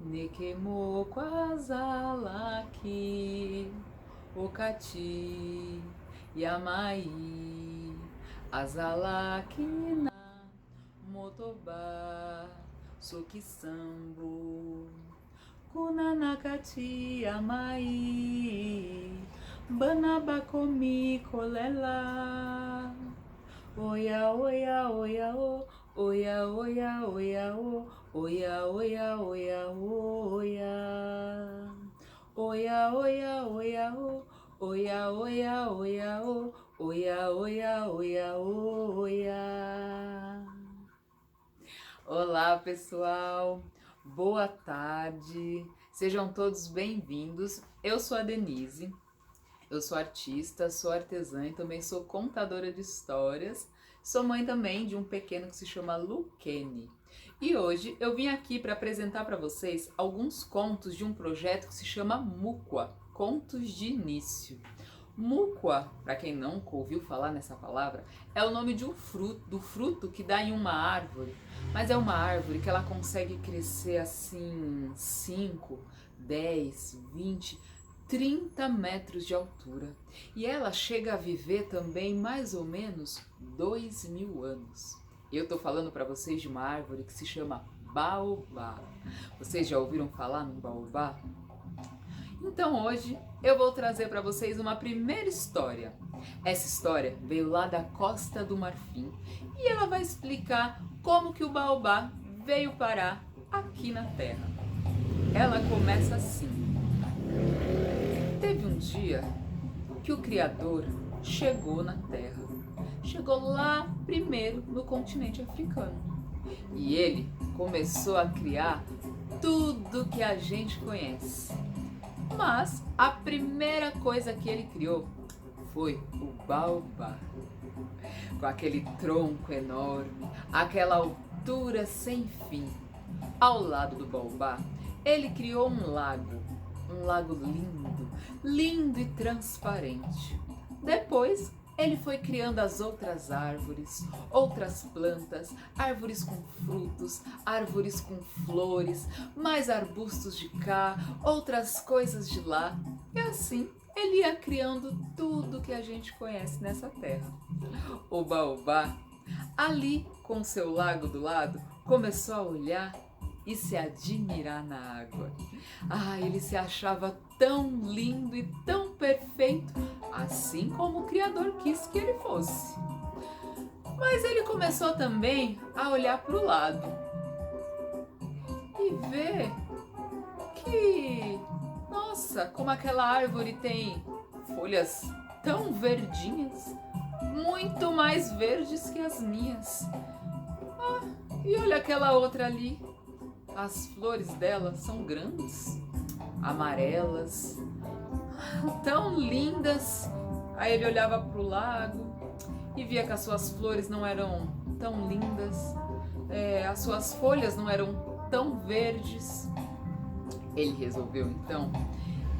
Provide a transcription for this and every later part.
Nekemo kwazalaki okati yamai azalaki na motoba sokisambo kunanakati yamai banabakomi kolela oya oya oya o oya oya oya o oya oya oya oya oya oya oya o oya oya oya o oya oya oya oya. Olá pessoal, boa tarde, sejam todos bem-vindos. Eu sou a Denise, eu sou artista, sou artesã e também sou contadora de histórias. Sou mãe também de um pequeno que se chama Luquene. E hoje eu vim aqui para apresentar para vocês alguns contos de um projeto que se chama Muqua, Contos de Início. Muqua, para quem nunca ouviu falar nessa palavra, é o nome de um fruto, do fruto que dá em uma árvore, mas é uma árvore que ela consegue crescer assim 5, 10, 20, 30 metros de altura. E ela chega a viver também mais ou menos 2000 anos. Eu tô falando para vocês de uma árvore que se chama baobá. Vocês já ouviram falar no baobá? Então hoje eu vou trazer para vocês uma primeira história. Essa história veio lá da Costa do Marfim e ela vai explicar como que o baobá veio parar aqui na Terra. Ela começa assim. Teve um dia que o Criador chegou na Terra. Chegou lá primeiro no continente africano. E ele começou a criar tudo que a gente conhece. Mas a primeira coisa que ele criou foi o baobá. Com aquele tronco enorme, aquela altura sem fim. Ao lado do baobá, ele criou um lago lindo, lindo e transparente. Depois, ele foi criando as outras árvores, outras plantas, árvores com frutos, árvores com flores, mais arbustos de cá, outras coisas de lá. E assim, ele ia criando tudo que a gente conhece nessa terra. O baobá, ali com seu lago do lado, começou a olhar e se admirar na água. Ele se achava tão lindo e tão perfeito, assim como o Criador quis que ele fosse. Mas ele começou também a olhar para o lado e ver que, nossa, como aquela árvore tem folhas tão verdinhas, muito mais verdes que as minhas. E olha aquela outra ali. As flores dela são grandes, amarelas, tão lindas. Aí ele olhava para o lago e via que as suas flores não eram tão lindas, as suas folhas não eram tão verdes. Ele resolveu então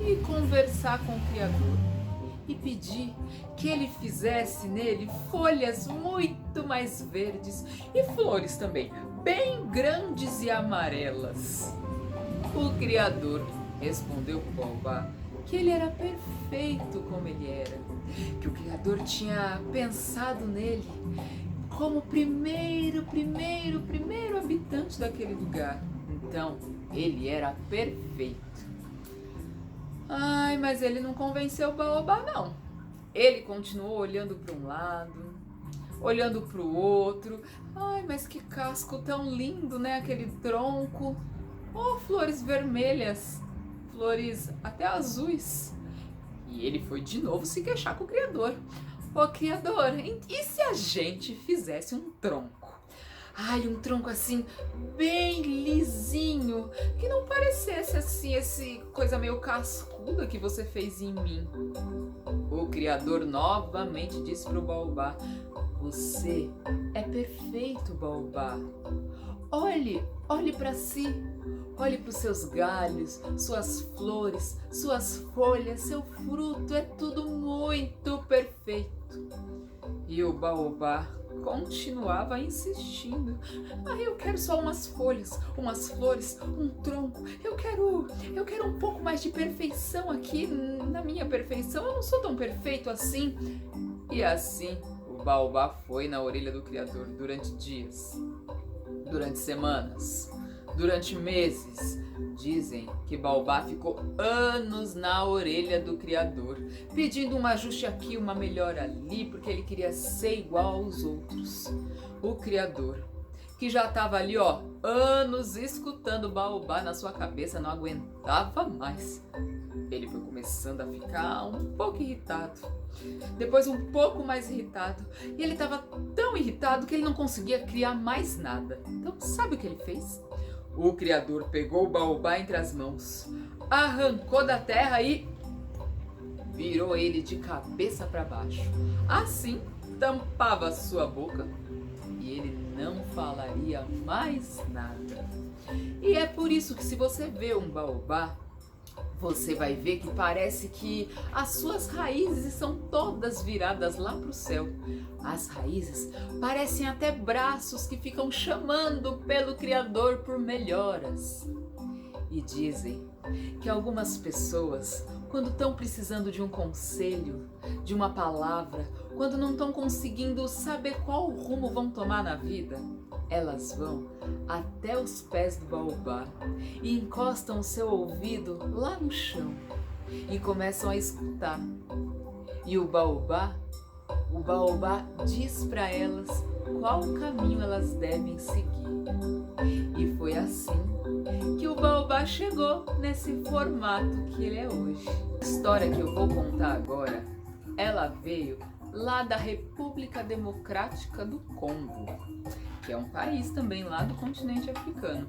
ir conversar com o Criador e pedir que ele fizesse nele folhas muito mais verdes e flores também, bem grandes e amarelas. O Criador respondeu para o baobá que ele era perfeito como ele era, que o Criador tinha pensado nele como o primeiro habitante daquele lugar. Então, ele era perfeito. Mas ele não convenceu o baobá, não. Ele continuou olhando para um lado, olhando para o outro. Mas que casco tão lindo, né? Aquele tronco. Flores vermelhas, flores até azuis. E ele foi de novo se queixar com o Criador. Criador, e se a gente fizesse um tronco? Um tronco assim, bem lisinho, que não parecesse assim, esse coisa meio cascuda que você fez em mim. O Criador novamente disse para o baobá: Você é perfeito, Baobá. Olhe para si. Olhe para os seus galhos, suas flores, suas folhas, seu fruto. É tudo muito perfeito. E o Baobá continuava insistindo. Eu quero só umas folhas, umas flores, um tronco. Eu quero um pouco mais de perfeição aqui na minha perfeição. Eu não sou tão perfeito assim. E assim, o Baobá foi na orelha do Criador durante dias, durante semanas, durante meses. Dizem que Baobá ficou anos na orelha do Criador, pedindo um ajuste aqui, uma melhora ali, porque ele queria ser igual aos outros. O Criador, que já estava ali, anos escutando Baobá na sua cabeça, não aguentava mais. Ele foi começando a ficar um pouco irritado, depois um pouco mais irritado, e ele estava tão irritado que ele não conseguia criar mais nada. Então, sabe o que ele fez? O Criador pegou o Baobá entre as mãos, arrancou da terra e virou ele de cabeça para baixo. Assim, tampava sua boca e ele não falaria mais nada. E é por isso que, se você vê um Baobá, você vai ver que parece que as suas raízes são todas viradas lá para o céu. As raízes parecem até braços que ficam chamando pelo Criador por melhoras. E dizem que algumas pessoas, quando estão precisando de um conselho, de uma palavra, quando não estão conseguindo saber qual rumo vão tomar na vida, elas vão até os pés do Baobá e encostam o seu ouvido lá no chão e começam a escutar. E o Baobá diz para elas qual caminho elas devem seguir. E foi assim que o Baobá chegou nesse formato que ele é hoje. A história que eu vou contar agora, ela veio lá da República Democrática do Congo, que é um país também lá do continente africano.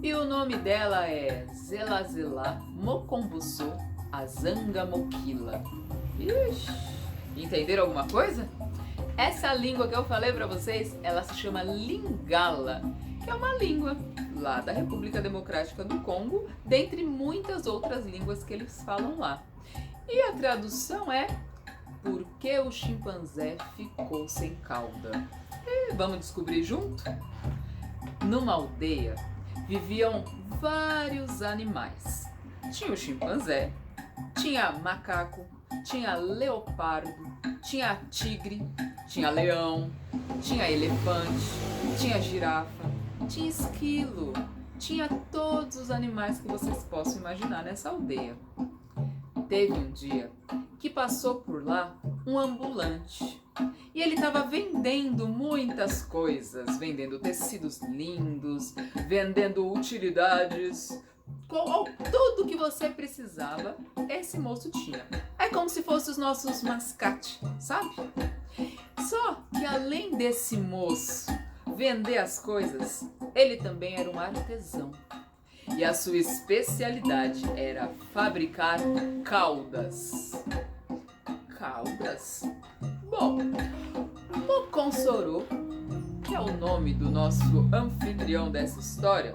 E o nome dela é Zelazela Mokombuso Azanga Mokila. Ixi, entenderam alguma coisa? Essa língua que eu falei pra vocês, ela se chama Lingala, que é uma língua lá da República Democrática do Congo, dentre muitas outras línguas que eles falam lá. E a tradução é: por que o chimpanzé ficou sem cauda? Vamos descobrir junto? Numa aldeia viviam vários animais. Tinha o chimpanzé, tinha macaco, tinha leopardo, tinha tigre, tinha leão, tinha elefante, tinha girafa, tinha esquilo, tinha todos os animais que vocês possam imaginar nessa aldeia. Teve um dia que passou por lá um ambulante e ele estava vendendo muitas coisas, vendendo tecidos lindos, vendendo utilidades, tudo que você precisava, esse moço tinha. É como se fosse os nossos mascate, sabe? Só que além desse moço vender as coisas, ele também era um artesão. E a sua especialidade era fabricar caudas. Caudas? Bom, Mokonsoro, que é o nome do nosso anfitrião dessa história,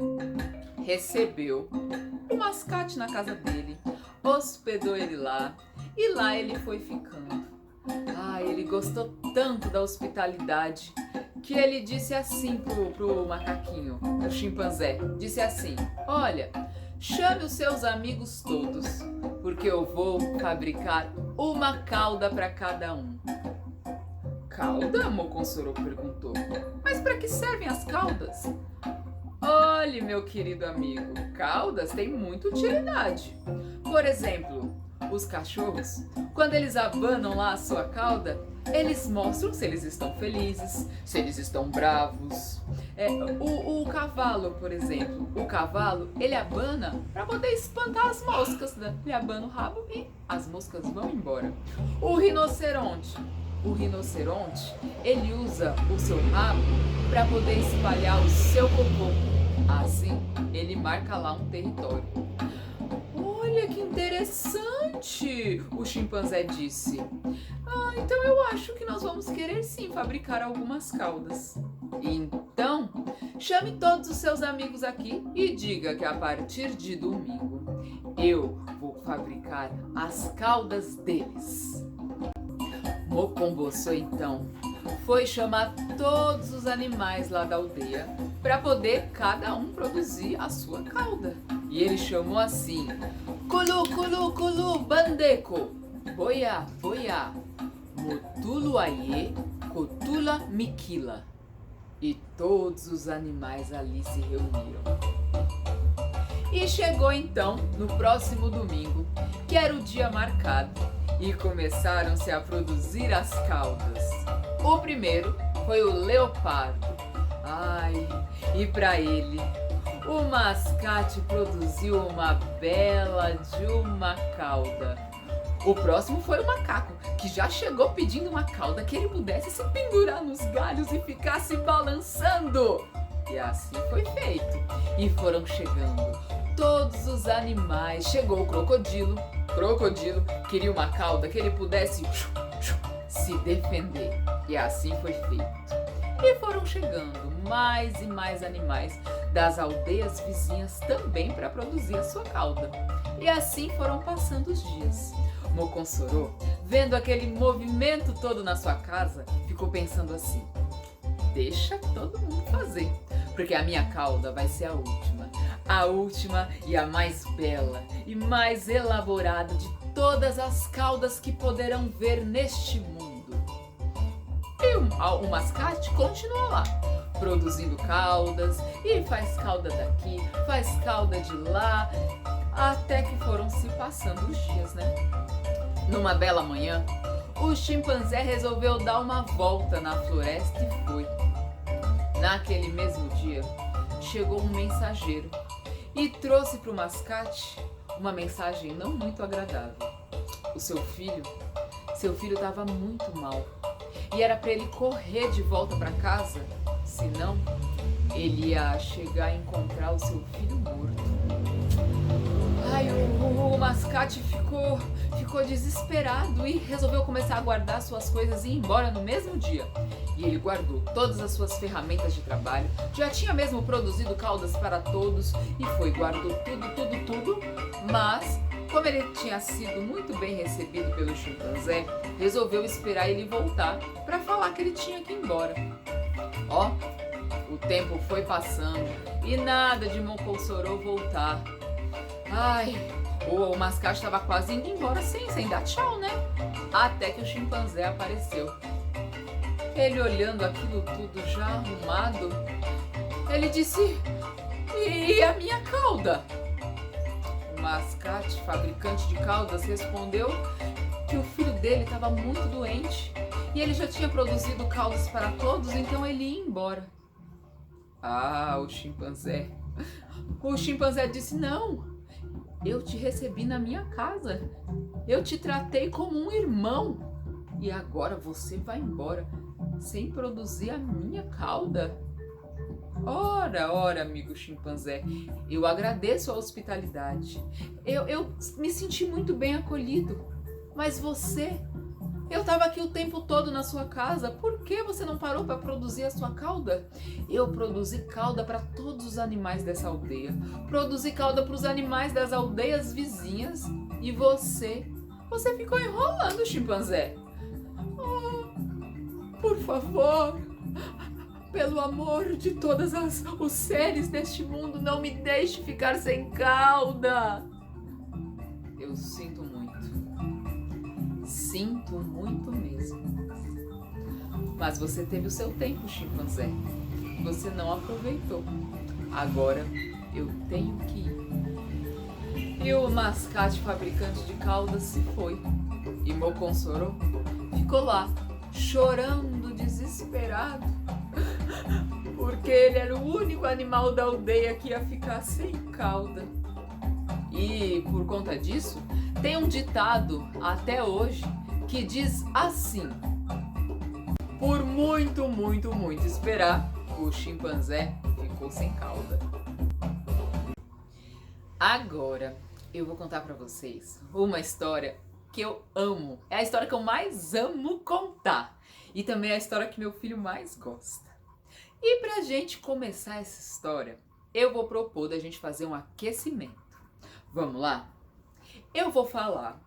recebeu o mascate na casa dele, hospedou ele lá e lá ele foi ficando. Ele gostou tanto da hospitalidade que ele disse assim pro macaquinho, o chimpanzé, disse assim: olha, chame os seus amigos todos, porque eu vou fabricar uma cauda para cada um. Cauda? Mokonsoro perguntou. Mas para que servem as caudas? Olhe, meu querido amigo, caudas têm muita utilidade. Por exemplo, os cachorros, quando eles abanam lá a sua cauda, eles mostram se eles estão felizes, se eles estão bravos. O cavalo, por exemplo, o cavalo, ele abana para poder espantar as moscas, né? Ele abana o rabo e as moscas vão embora. O rinoceronte, ele usa o seu rabo para poder espalhar o seu cocô. Assim, ele marca lá um território. Olha que interessante! interessante, o chimpanzé disse. Então eu acho que nós vamos querer sim fabricar algumas caudas. Então, chame todos os seus amigos aqui e diga que a partir de domingo eu vou fabricar as caudas deles. Mocomboço então foi chamar todos os animais lá da aldeia para poder cada um produzir a sua cauda. E ele chamou assim: Culu, culu, culu, bandeco, boiá, boiá, motulu aie, cotula miquila. E todos os animais ali se reuniram. E chegou então no próximo domingo, que era o dia marcado, e começaram-se a produzir as caudas. O primeiro foi o leopardo. E para ele, o mascate produziu uma bela de uma cauda. O próximo foi o macaco, que já chegou pedindo uma cauda que ele pudesse se pendurar nos galhos e ficar se balançando. E assim foi feito. E foram chegando todos os animais. Chegou o crocodilo. Crocodilo queria uma cauda que ele pudesse se defender. E assim foi feito. E foram chegando mais e mais animais das aldeias vizinhas também para produzir a sua cauda. E assim foram passando os dias. Mocossorô, vendo aquele movimento todo na sua casa, ficou pensando assim: deixa todo mundo fazer, porque a minha cauda vai ser a última e a mais bela e mais elaborada de todas as caudas que poderão ver neste mundo. E o mascate continua lá, produzindo caudas, e faz cauda daqui, faz cauda de lá, até que foram se passando os dias, né? Numa bela manhã, o chimpanzé resolveu dar uma volta na floresta e foi. Naquele mesmo dia, chegou um mensageiro e trouxe para o mascate uma mensagem não muito agradável. O seu filho estava muito mal e era para ele correr de volta para casa, senão ele ia chegar a encontrar o seu filho morto. O mascate ficou desesperado e resolveu começar a guardar suas coisas e ir embora no mesmo dia. E ele guardou todas as suas ferramentas de trabalho, já tinha mesmo produzido caudas para todos e guardou tudo, mas como ele tinha sido muito bem recebido pelo chimpanzé, resolveu esperar ele voltar para falar que ele tinha que ir embora. O tempo foi passando e nada de Mocossorô voltar. O mascate estava quase indo embora sem dar tchau, né? Até que o chimpanzé apareceu. Ele olhando aquilo tudo já arrumado, ele disse: e a minha cauda? O mascate, fabricante de caudas, respondeu que o filho dele estava muito doente e ele já tinha produzido caudas para todos, então ele ia embora. O chimpanzé disse: não, eu te recebi na minha casa, eu te tratei como um irmão e agora você vai embora sem produzir a minha cauda? Ora, amigo chimpanzé, eu agradeço a hospitalidade, eu me senti muito bem acolhido, mas eu estava aqui o tempo todo na sua casa, por que você não parou para produzir a sua cauda? Eu produzi cauda para todos os animais dessa aldeia, produzi cauda para os animais das aldeias vizinhas e você ficou enrolando, chimpanzé. Por favor, pelo amor de todos os seres deste mundo, não me deixe ficar sem cauda. Eu sinto muito mesmo. Mas você teve o seu tempo, chimpanzé. Você não aproveitou. Agora eu tenho que ir. E o mascate fabricante de caudas se foi. E Mocossorô ficou lá, chorando desesperado, porque ele era o único animal da aldeia que ia ficar sem cauda. E por conta disso, tem um ditado até hoje que diz assim: por muito esperar, o chimpanzé ficou sem cauda. Agora, eu vou contar pra vocês uma história que eu amo. É a história que eu mais amo contar. E também é a história que meu filho mais gosta. E pra gente começar essa história, eu vou propor da gente fazer um aquecimento. Vamos lá? Eu vou falar,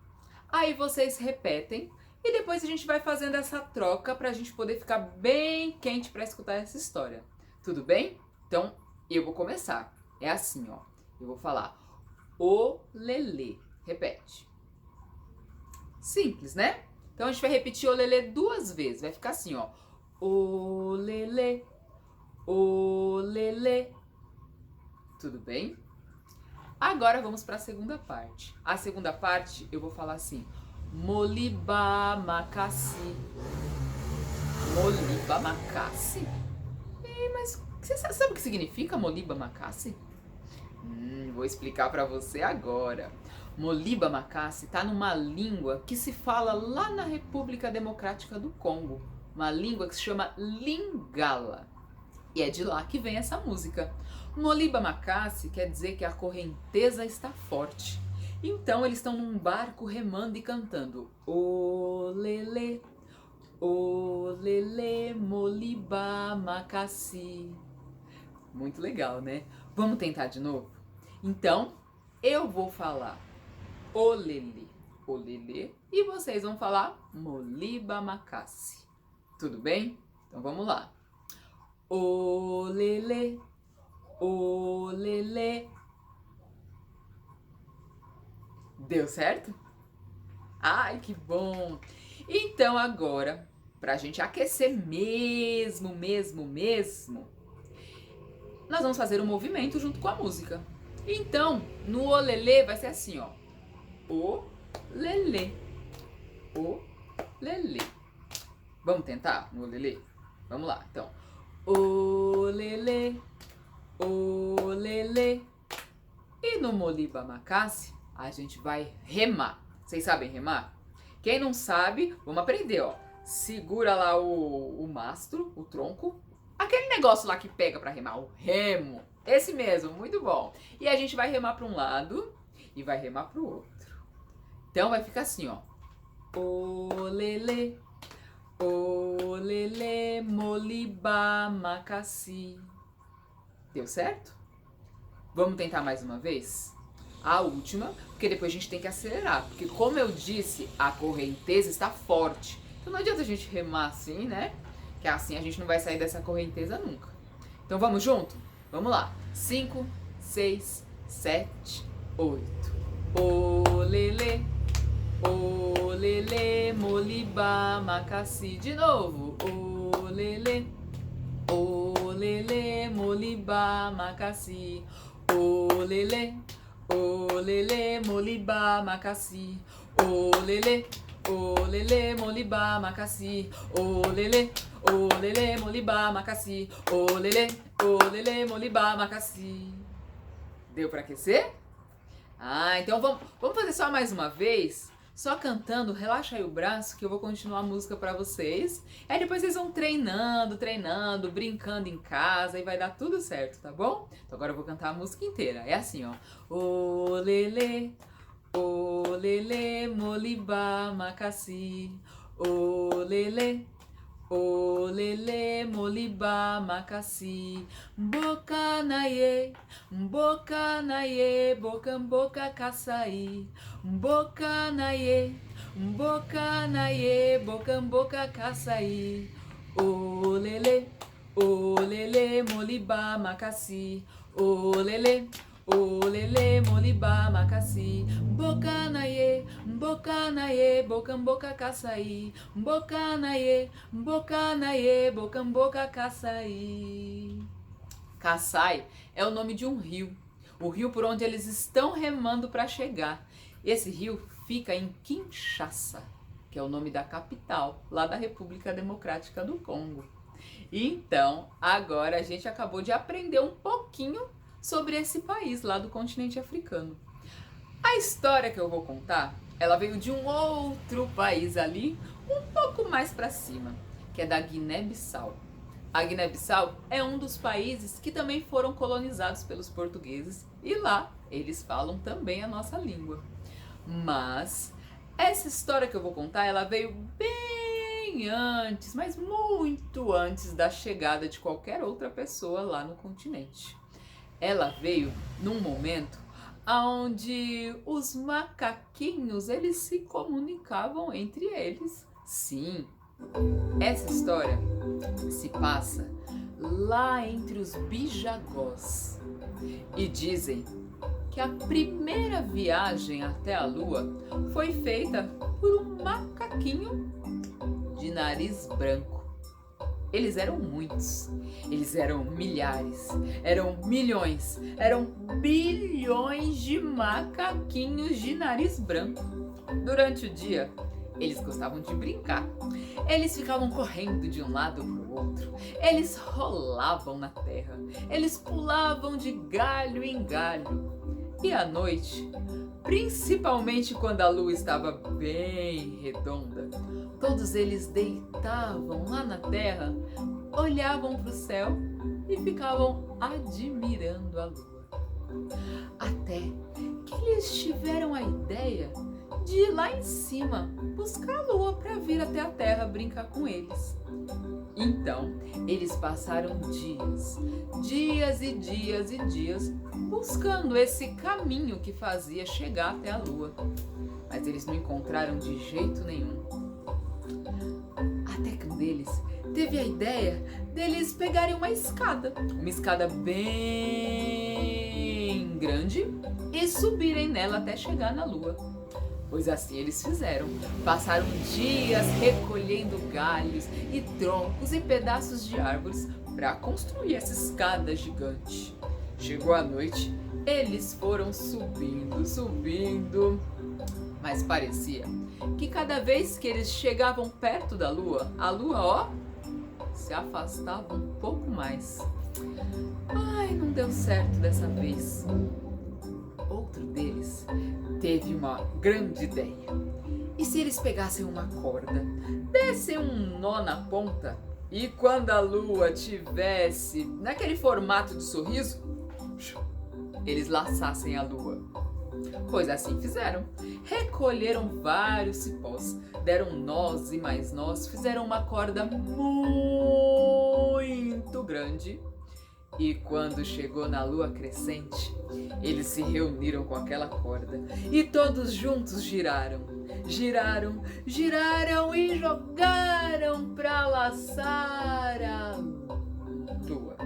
aí vocês repetem e depois a gente vai fazendo essa troca pra gente poder ficar bem quente pra escutar essa história. Tudo bem? Então, eu vou começar. É assim, ó. Eu vou falar o lelê. Repete. Simples, né? Então a gente vai repetir o lelê 2 vezes. Vai ficar assim, ó. O lelê. O lelê. Tudo bem? Agora vamos para a segunda parte. A segunda parte eu vou falar assim: Moliba Macassi. Moliba Macassi? Mas você sabe o que significa Moliba Macassi? Vou explicar para você agora. Moliba Macassi está numa língua que se fala lá na República Democrática do Congo. Uma língua que se chama Lingala. E é de lá que vem essa música. Moliba Macassi quer dizer que a correnteza está forte. Então eles estão num barco remando e cantando o lelê, Moliba Macassi. Muito legal, né? Vamos tentar de novo? Então, eu vou falar o lelê, e vocês vão falar Moliba Macassi. Tudo bem? Então vamos lá. O lelê, o lelê. Deu certo? Ai, que bom! Então agora, pra gente aquecer mesmo, nós vamos fazer um movimento junto com a música. Então, no olelê vai ser assim, ó. O lelê, o lelê. Vamos tentar no olelê? Vamos lá, então. O lelê, o lelê. E no Moliba Macassi, a gente vai remar. Vocês sabem remar? Quem não sabe, vamos aprender, ó. Segura lá o mastro, o tronco. Aquele negócio lá que pega pra remar, o remo. Esse mesmo, muito bom. E a gente vai remar pra um lado e vai remar pro outro. Então vai ficar assim, ó. O lelê, Moliba Macassi. Deu certo? Vamos tentar mais uma vez? A última, porque depois a gente tem que acelerar. Porque como eu disse, a correnteza está forte. Então não adianta a gente remar assim, né? Que assim a gente não vai sair dessa correnteza nunca. Então vamos junto? Vamos lá. 5, 6, 7, 8. O lelê, Moliba Macassi. De novo. O lelê, Moliba Macassi. O lelê, Moliba Macassi. O lelê, Moliba Macassi. O lelê, Moliba Macassi. O lelê, Moliba Macassi. Deu pra aquecer? Então vamos fazer só mais uma vez? Só cantando, relaxa aí o braço que eu vou continuar a música pra vocês. Aí depois vocês vão treinando, brincando em casa e vai dar tudo certo, tá bom? Então agora eu vou cantar a música inteira. É assim, ó. O lelê, Moliba Macassi. O lelê, Moliba Macassi. Boca naie, boca caçaí. Boca naie, boca caçaí. O lelê, Moliba Macassi. O lelê, Moliba Macassi. Boca naie, boca caçaí. Boca naie, boca caçaí. Kassai é o nome de um rio, o rio por onde eles estão remando para chegar. Esse rio fica em Kinshasa, que é o nome da capital, lá da República Democrática do Congo. Então, agora a gente acabou de aprender um pouquinho sobre esse país lá do continente africano. A história que eu vou contar, ela veio de um outro país ali, um pouco mais para cima, que é da Guiné-Bissau. A Guiné-Bissau é um dos países que também foram colonizados pelos portugueses e lá eles falam também a nossa língua. Mas essa história que eu vou contar, ela veio bem antes, mas muito antes da chegada de qualquer outra pessoa lá no continente. Ela veio num momento onde os macaquinhos, eles se comunicavam entre eles. Sim, essa história se passa lá entre os bijagós. E dizem que a primeira viagem até a Lua foi feita por um macaquinho de nariz branco. Eles eram muitos, eles eram milhares, eram milhões, eram bilhões de macaquinhos de nariz branco. Durante o dia, eles gostavam de brincar. Eles ficavam correndo de um lado para o outro. Eles rolavam na terra. Eles pulavam de galho em galho. E à noite, principalmente quando a lua estava bem redonda, todos eles deitavam lá na terra, olhavam para o céu e ficavam admirando a lua. Até que eles tiveram a ideia de ir lá em cima buscar a lua para vir até a terra brincar com eles. Então, eles passaram dias e dias e dias buscando esse caminho que fazia chegar até a lua. Mas eles não encontraram de jeito nenhum. Até que um deles teve a ideia deles pegarem uma escada bem grande e subirem nela até chegar na lua. Pois assim eles fizeram. Passaram dias recolhendo galhos e troncos e pedaços de árvores para construir essa escada gigante. Chegou a noite, eles foram subindo, mas parecia que cada vez que eles chegavam perto da lua, a lua, ó, se afastava um pouco mais. Ai, não deu certo dessa vez. Outro deles teve uma grande ideia. E se eles pegassem uma corda, dessem um nó na ponta e quando a lua tivesse naquele formato de sorriso, eles laçassem a lua? Pois assim fizeram. Recolheram vários cipós, deram nós e mais nós, fizeram uma corda muito grande. E quando chegou na lua crescente, eles se reuniram com aquela corda e todos juntos giraram e jogaram para laçar a lua.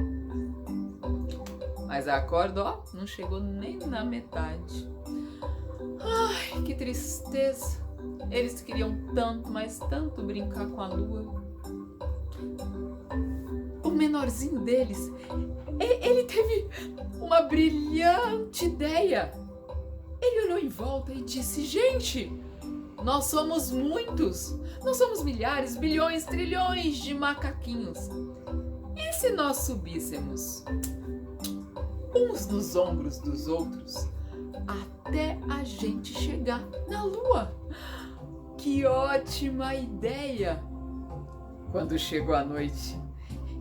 Mas a corda, ó, não chegou nem na metade. Ai, que tristeza! Eles queriam tanto, mas tanto brincar com a lua. O menorzinho deles, ele teve uma brilhante ideia. Ele olhou em volta e disse: gente, nós somos muitos, nós somos milhares, bilhões, trilhões de macaquinhos. E se nós subíssemos uns nos ombros dos outros até a gente chegar na lua? Que ótima ideia! Quando chegou a noite,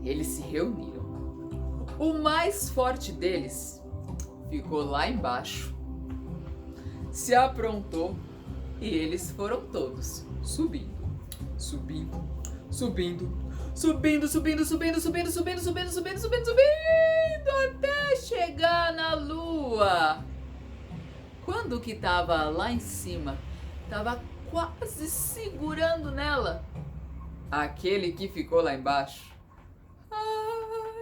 eles se reuniram. O mais forte deles ficou lá embaixo, se aprontou e eles foram todos subindo, até chegar na lua. Quando o que estava lá em cima estava quase segurando nela, aquele que ficou lá embaixo,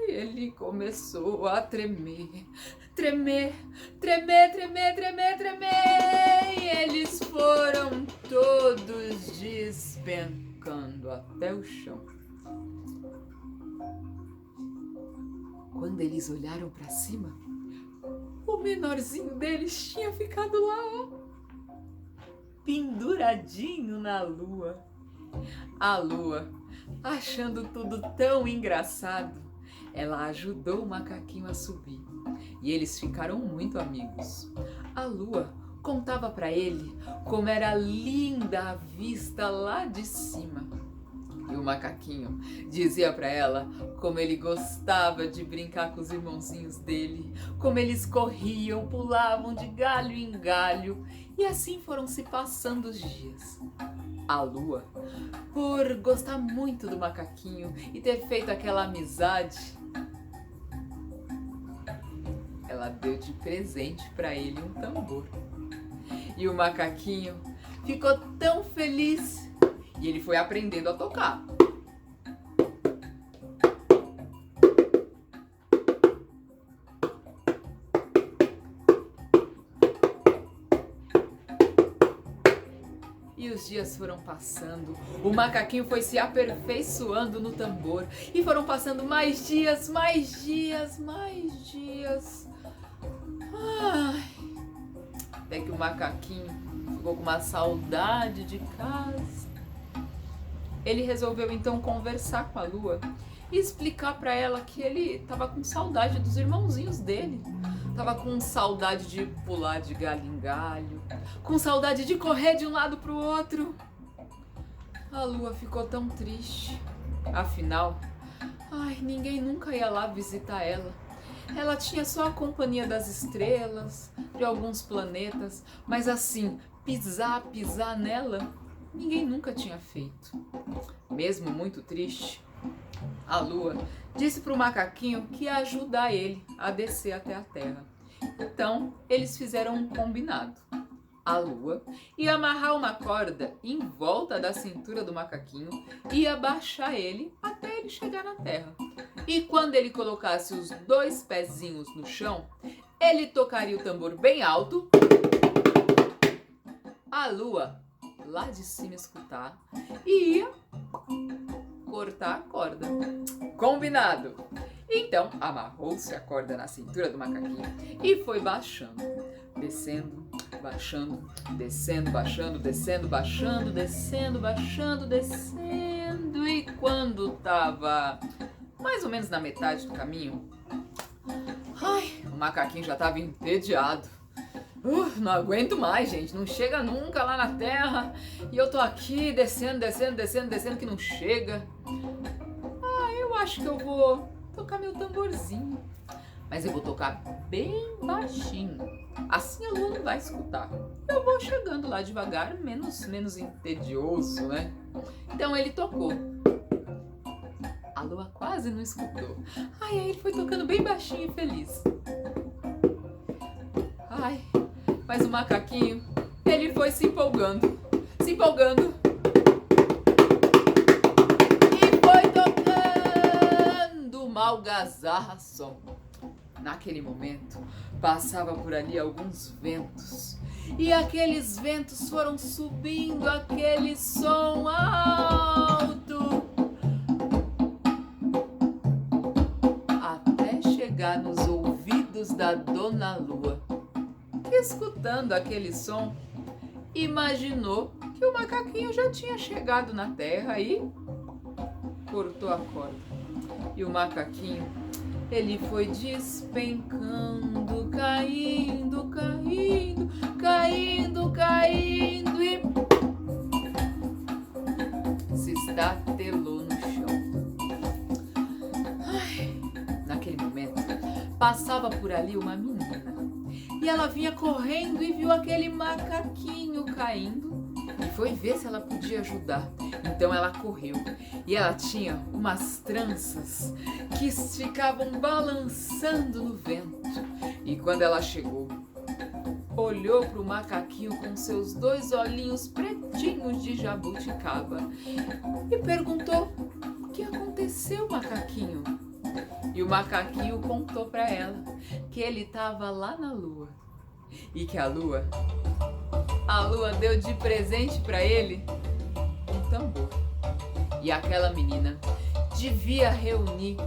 ele começou a tremer. E eles foram todos despencando até o chão. Quando eles olharam para cima, o menorzinho deles tinha ficado lá, ó, penduradinho na lua. A lua, achando tudo tão engraçado, ela ajudou o macaquinho a subir e eles ficaram muito amigos. A lua contava para ele como era linda a vista lá de cima. E o macaquinho dizia para ela como ele gostava de brincar com os irmãozinhos dele, como eles corriam, pulavam de galho em galho, e assim foram se passando os dias. A Lua, por gostar muito do macaquinho e ter feito aquela amizade, ela deu de presente para ele um tambor. E o macaquinho ficou tão feliz e ele foi aprendendo a tocar. E os dias foram passando, o macaquinho foi se aperfeiçoando no tambor e foram passando mais dias, mais dias, mais dias. Ai, até que o macaquinho ficou com uma saudade de casa. Ele resolveu então conversar com a Lua e explicar para ela que ele estava com saudade dos irmãozinhos dele. Tava com saudade de pular de galho em galho, com saudade de correr de um lado pro outro. A Lua ficou tão triste. Afinal, ninguém nunca ia lá visitar ela. Ela tinha só a companhia das estrelas, de alguns planetas, mas assim, pisar nela, ninguém nunca tinha feito. Mesmo muito triste, a Lua disse para o macaquinho que ia ajudar ele a descer até a Terra. Então, eles fizeram um combinado. A Lua ia amarrar uma corda em volta da cintura do macaquinho e ia baixar ele até ele chegar na Terra. E quando ele colocasse os 2 pezinhos no chão, ele tocaria o tambor bem alto. A Lua, lá de cima, escutar e ia cortar a corda. Combinado! Então, amarrou-se a corda na cintura do macaquinho e foi baixando, descendo, baixando, descendo, baixando, descendo, baixando, descendo, baixando, descendo. E quando tava mais ou menos na metade do caminho, o macaquinho já tava entediado. Não aguento mais, gente, não chega nunca lá na Terra e eu tô aqui descendo, descendo, descendo, descendo que não chega. Eu acho que eu vou tocar meu tamborzinho, mas eu vou tocar bem baixinho, assim a Lua não vai escutar. Eu vou chegando lá devagar, menos entedioso, né? Então ele tocou. A Lua quase não escutou. Aí ele foi tocando bem baixinho e feliz. Mas o macaquinho, ele foi se empolgando, e foi tocando uma algazarra só. Naquele momento, passava por ali alguns ventos, e aqueles ventos foram subindo aquele som alto, até chegar nos ouvidos da Dona Lua. Escutando aquele som, imaginou que o macaquinho já tinha chegado na Terra e cortou a corda. E o macaquinho, ele foi despencando, caindo, caindo, caindo, caindo e se estatelou no chão. Naquele momento, passava por ali uma menina. E ela vinha correndo e viu aquele macaquinho caindo e foi ver se ela podia ajudar. Então ela correu e ela tinha umas tranças que ficavam balançando no vento. E quando ela chegou, olhou para o macaquinho com seus 2 olhinhos pretinhos de jabuticaba e perguntou: "O que aconteceu, macaquinho?" E o macaquinho contou para ela que ele estava lá na Lua e que a Lua deu de presente para ele um tambor. E aquela menina devia reunir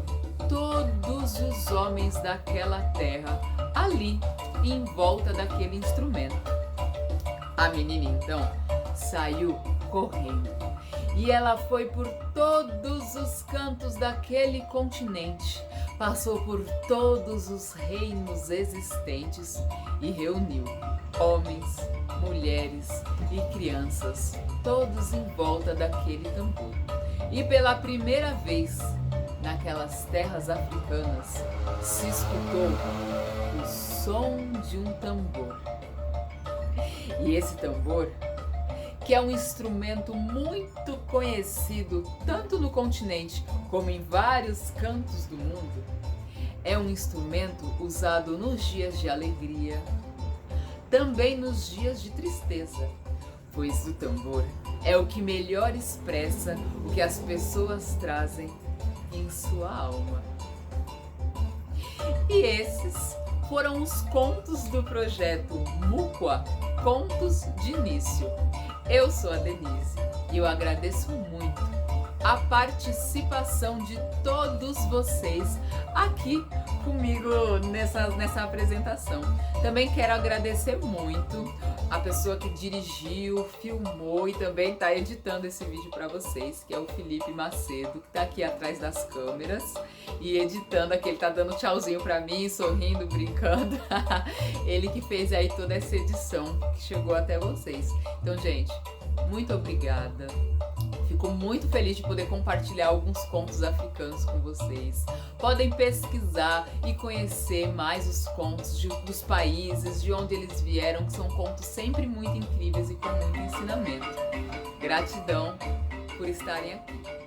todos os homens daquela terra ali em volta daquele instrumento. A menina então saiu correndo e ela foi por todos os cantos daquele continente, passou por todos os reinos existentes e reuniu homens, mulheres e crianças, todos em volta daquele tambor. E pela primeira vez naquelas terras africanas se escutou o som de um tambor. E esse tambor, que é um instrumento muito conhecido tanto no continente como em vários cantos do mundo, é um instrumento usado nos dias de alegria, também nos dias de tristeza, pois o tambor é o que melhor expressa o que as pessoas trazem em sua alma. E esses foram os contos do projeto Mukwa, Contos de Início. Eu sou a Denise e eu agradeço muito a participação de todos vocês aqui comigo nessa apresentação. Também quero agradecer muito a pessoa que dirigiu, filmou e também está editando esse vídeo para vocês, que é o Felipe Macedo, que está aqui atrás das câmeras e editando aqui. Ele está dando tchauzinho para mim, sorrindo, brincando. Ele que fez aí toda essa edição que chegou até vocês. Então, gente, muito obrigada. Fico muito feliz de poder compartilhar alguns contos africanos com vocês. Podem pesquisar e conhecer mais os contos dos países, de onde eles vieram, que são contos sempre muito incríveis e com muito ensinamento. Gratidão por estarem aqui.